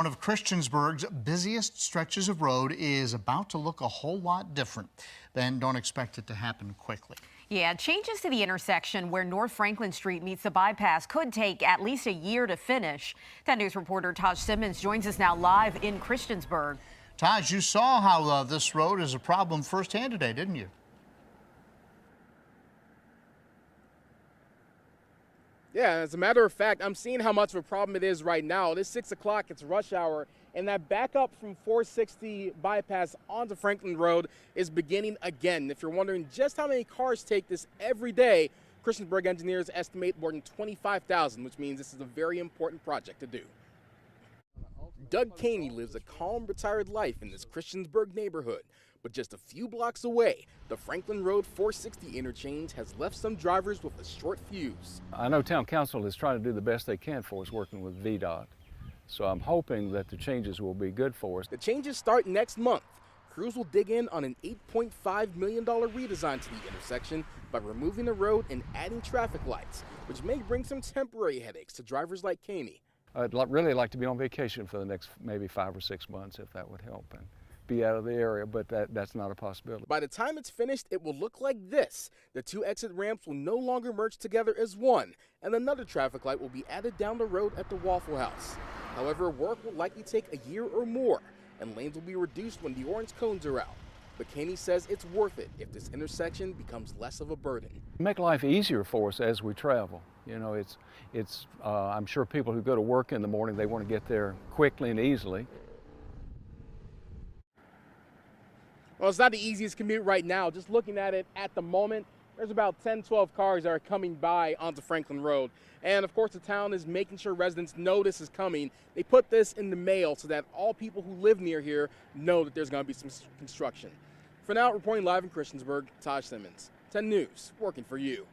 One of Christiansburg's busiest stretches of road is about to look a whole lot different. Then don't expect it to happen quickly. Yeah, changes to the intersection where North Franklin Street meets the bypass could take at least a year to finish. 10 News reporter Taj Simmons joins us now live in Christiansburg. Taj, you saw how this road is a problem firsthand today, didn't you? Yeah, as a matter of fact, I'm seeing how much of a problem it is right now. It is 6 o'clock, it's rush hour, and that backup from 460 bypass onto Franklin Road is beginning again. If you're wondering just how many cars take this every day, Christiansburg engineers estimate more than 25,000, which means this is a very important project to do. Doug Caney lives a calm, retired life in this Christiansburg neighborhood. But just a few blocks away, the Franklin Road 460 interchange has left some drivers with a short fuse. I know Town Council is trying to do the best they can for us working with VDOT. So I'm hoping that the changes will be good for us. The changes start next month. Crews will dig in on an $8.5 million redesign to the intersection by removing the road and adding traffic lights, which may bring some temporary headaches to drivers like Caney. I'd really like to be on vacation for the next maybe 5 or 6 months if that would help and be out of the area, but that's not a possibility. By the time it's finished, it will look like this. The two exit ramps will no longer merge together as one, and another traffic light will be added down the road at the Waffle House. However, work will likely take a year or more, and lanes will be reduced when the orange cones are out. But Caney says it's worth it if this intersection becomes less of a burden. Make life easier for us as we travel. You know, I'm sure people who go to work in the morning, they want to get there quickly and easily. Well, it's not the easiest commute right now. Just looking at it at the moment, there's about 10, 12 cars that are coming by onto Franklin Road. And of course, the town is making sure residents know this is coming. They put this in the mail so that all people who live near here know that there's going to be some construction. For now, reporting live in Christiansburg, Taj Simmons, 10 News, working for you.